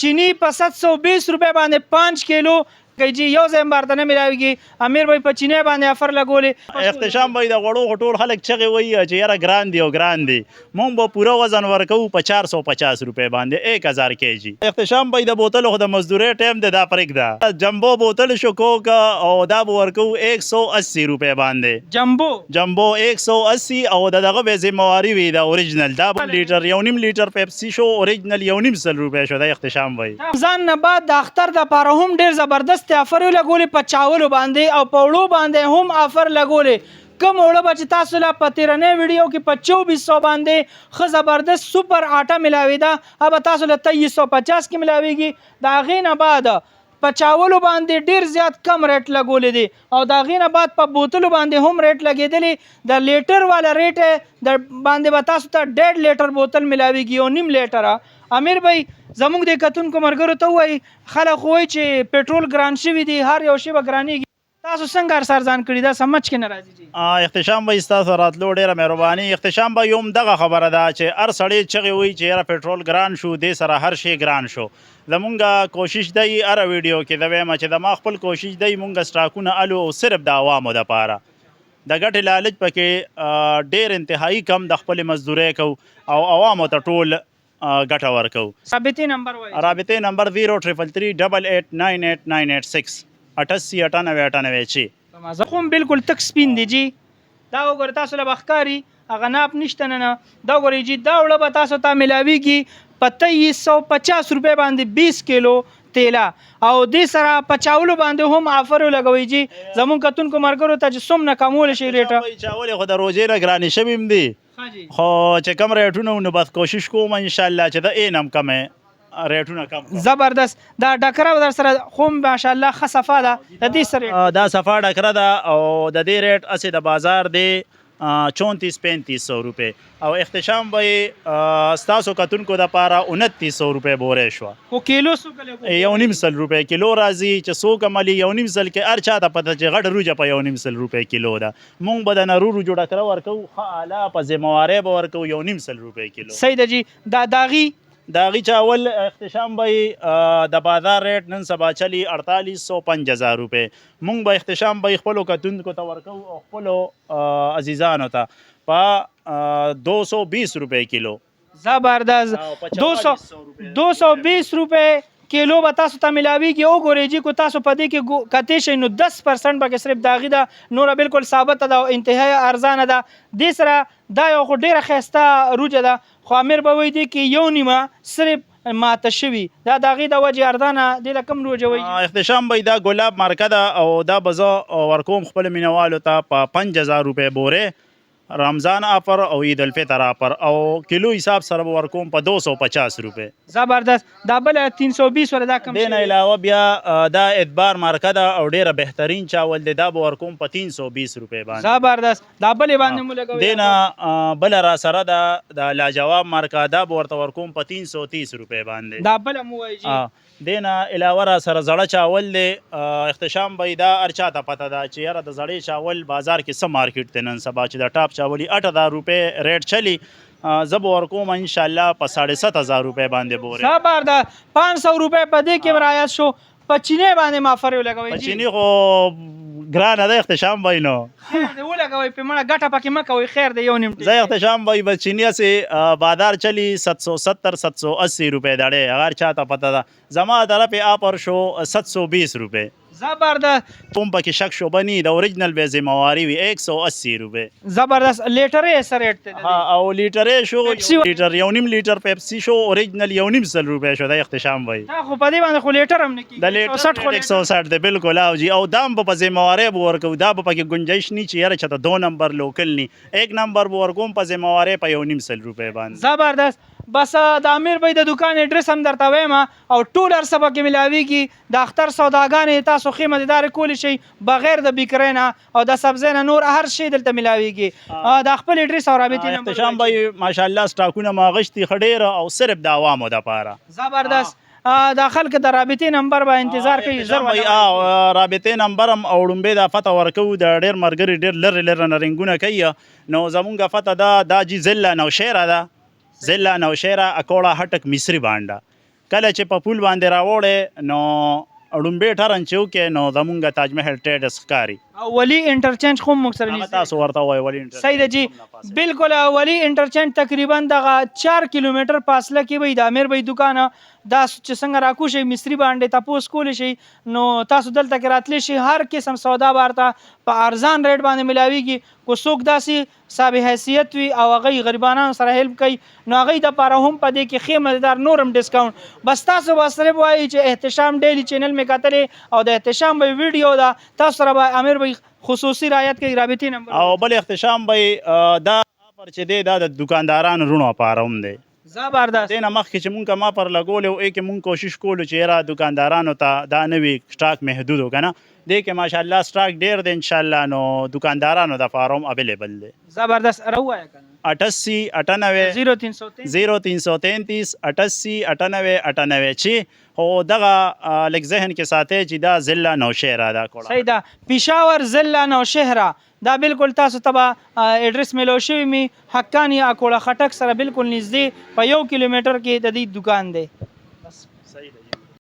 چینی په 720 روپۍ باندې 5 کیلو کیجی یو ځای بارته نه ملاویږي. امیر بھائی په چینی باندې افر لګولې. اختشام به د غوړو ټول خلک چغې وایي چې یاره ګران دی او ګران دی. مونږ به پوره وزن ورکوو په 450 روپۍ باندې 1000 کیجی. اختشام به د بوتلو خو د مزدورۍ ټایم دی دا پرېږده. جمبو بوتل شو کوک او دا به ورکوو 180 روپۍ باندې. جمبو 180 او دغه به ذمهواري وي د اوریجنل. دا لیټر یو نیم لیټر پیپسي شو اوریجنل یو نیم سل روپۍ شو د اختشام وای. ځان نه بعد د اختر د پاره هم ډیر زبردست افر لګولې په چاولو باندې او په وړو باندې هم افر لګولې. کوم وړه به چې تاسو لا په تیرنۍ ویډیو کې په 2400 باندې ښه زبردست سوپر آټه ملاوېده، هغه تاسو له 2350 کې ملاویږي. د هغې نه بعد په چاولو باندې ډیر زیات کم ریټ لګولې دي او د هغې نه بعد په بوتلو باندې هم ریټ لګېدلې. د لیټر والا ریټ د باندې به تاسو ته 1.5 لیټر بوتل ملاویږي او نیم لیټره. امیر بھائی زموږ د کتونکو ملګرو ته ووایي خلک خو وایي چې پټرول ګران شوي دي، هر یو شی به ګرانېږي، تاسو څنګه هر سر ځان کړي دا سمجھ کې نه راځي جی؟ اختشام به ستاسو راتلو ډیره مهرباني. اختشام به یوم دغه خبره ده چې هر سړی چغې وایي چې یاره پټرول ګران شو، دې سره هر شی ګران شو. زمونږ کوشش دی هره ویډیو کې د وایم چې د ما خپل کوشش دی مونږ سټاکونه الو او صرف د عوامو دپاره د ګټې لالچ پکې ډیر انتهایی کم د خپل مزدورۍ کو او عوامو ته ټول ګټه ورکو. رابطې نمبر وایي؟ رابطې نمبر 03338898986 889896. زه خو هم بالکل تک سپین دی جی. دا وګوره تاسو له به ښکاري هغه ناپ نشته نه. دا وګورئ جی دا وړه به تاسو ته ملاویږي په 2350 روپۍ باندې 20 کیلو تیلا او دې سره په چاولو باندې هم آفر لګوي جی. زمونږ کتونکو ملګرو ته چې څومره کمولی شي ریټه. چاول خو د روژې نه ګرانې شوي هم دي خو چې کم ریټونه نو بس کوشش کوم انشاءالله چې د این هم کمې ریټونه کم. زبردست. دا ډکره در سره خو ماشاءالله ښه صفا ده. د دې سره دا صفا ډکره ده او د دې ریټ هسې د بازار دی 34-3500 روپۍ او اختشام به ستاسو کتونکو دپاره 2900 روپۍ بورې شوه. خو کیلو څو یو نیم سل روپۍ کیلو راځي چې څوک عملي یو نیم سل کې هر چا ته پته چې غټ روجه په یو نیم سل روپۍ کیلو ده. مونږ به د نرو روجو ډکره ورکوو ښه اعلی په ذمهوارۍ به ورکوو یو نیم سل روپۍ کیلو. صحیح ده جی. دا داغي چاول اختشام به د بازار ریټ نن سبا چلی 4850 روپۍ. مونږ به اختشام به خپلو کتونکو ته ورکوو او خپلو عزیزانو ته په 220 روپۍ کیلو. زبردست. 220 روپۍ کیلو به تاسو ته ملاویږي. وګورئ جی کو تاسو په دې کې کتی شئ نو 10% پکې صرف داغي ده، نوره بالکل ثابته ده او انتهایی ارزانه ده. دې سره دا یو خو ډیره ښایسته روجه ده خو امیر به وایي دې کې یو نیمه صرف ماته شوي دا د هغې د وجې ارزانه. دې له کوم روجه وایي؟ اختشام به دا ګلاب مارکه ده او دا به زه ورکوم خپلو مینهوالو ته په 5000 روپۍ بورې. رمضان آفر او عید الفطر آفر او کیلو حساب سره به ورکوم په 250 روپۍ. زبردست. دا بله 320 ولا دا کم شوی؟ دې نه علاوه بیا دا ادبار مارکه ده او ډیره بهترین چاول دی، دا به ورکوم په 320 روپۍ باندې. زبردست. دا بلې باندې مو لګوي؟ دې نه بله را سره ده د لاجواب مارکه، دا به ورته ورکوم په 330 روپۍ باندې. دا بله مو وایي جی؟ دې نه علاوه را سره زړه چاول دی. اختشام به دا هر چا ته پته ده چې یاره د زړې چاول بازار کې څه مارکیټ دی نن سبا چې د ټاپ چاولي 8000 روپۍ ریټ چلی. زه به ورکوم انشاءالله په 7500 روپۍ باندې بورې. زبردست. 500 روپۍ په دې کې رعایت شو. په چینی باندې ما فرې ولګوئ جی؟ په چینی خو ګرانه ده اختشام بای نو خیر دی ولګوئ په مړه ګټه پکې مه کوئ. خیر دی یو نیم زه اختشام بای بس چینی هسې بازار چلی 770-780 روپۍ دړې هر چا ته پته ده. زما طرف آفر شو 720 روپۍ. زبردست. کوم پکې شک شبه نی د اوریجنل به ذمهواري وي 180 روپۍ. زبردست. لیټرې یې څه ریټ دی؟ او لیټرې شو لیټر یو نیم لیټر پیپسي شو اوریجنل یو نیم سل روپۍ شو د اختشام بای. دا خو په دې باندې خو لیټر هم نه کېږي. د لیټر 160 دی بالکل. او جی او دام به په ذمهوارۍ به ورکوو. دا به پکې گنجایش نی چې یاره چېرته 2 نمبر لوکل نی 1 نمبر به ورکوم په ذمهوارۍ په یو نیم سل روپۍ باندې. زبردست. بس د امیر بھائی د دکان ایډرس هم درته وایم او ټول هر څه پکې ملاویږي. د اختر سوداګانې تاسو ښې مزیدارې کولی شئ بغیر د بیکرۍ نه او د سبزۍ نه نور هر شی دلته ملاویږي. د خپل ایډرس او رابطې نمبر؟ اختشام بای ماشاءالله سټاکونه ما غشتي ښه ډېره او صرف د عوامو دپاره. زبردست. د خلک د رابطې نمبر به انتظار کوي زر رابطې نمبر هم او ړومبې دا فتح ورکوو. د ډېر ملګري ډېر لرې لرې نه رنګونه کوي نو زمونږ فتح دا جي ضلع نوشهره ده. ضلع نوشهره اکوړه هټک مصري بانډه کله چې په پول باندې راوړې نو ړومبې ټرن چې وکې نو زمونږ تاج محل ټریډرز ښکاري اولی انټرچینج خو موږ سره هغه نږدې تاسو ورته وایي ولې انټرنیټ صحیح ده جی بالکل اولی انټرچینج تقریبا دغه 4 کیلومتر فاصله کې وي د امیر بھائی دکان دا چې څنګه راکوشي مصری باندې تاسو کول شي نو تاسو دلته کې راتلی شي هر قسم سودا بارته په ارزان ریټ باندې ملاويږي کو څوک داسې صاحب حیثیت وي او هغه غریبانو سره هیلپ کوي نو هغه د لپاره هم په دې کې ښه مزدار نورم ډیسکاونټ بس تاسو به صرف وایي چې احتشام ډیلی چینل می کتلې او د احتشام به ویډیو دا تاسو سره به امیر بھائی خصوصي رعایت کوي رابطي نمبر او بل احتشام به دا پر چې دی دا د دکاندارانو رونو لپاره هم دی زبردست دې نه مخکې چې مونږ ما پر لګولې او کې مونږ کوشش کولو چې یاره دکاندارانو ته دا نوي سټاک محدود وکنه دې کې ماشاءالله سټاک ډیر دی انشاءالله نو دکاندارانو د فارم اویلیبل دی زبردست روایا کنه 88 98 0333 0333 88 98 98 چې هو دغه لږ ذهن کې ساتي چې دا ضلع نوشهره ده کوړه صحیح ده پېښور ضلع نوشهره دا بالکل تاسو ته به ایډرس میلو شوی می حقانی اکوړه خټک سره بالکل نږدې په 1 کیلومتر کې د دې دکان دی صحیح ده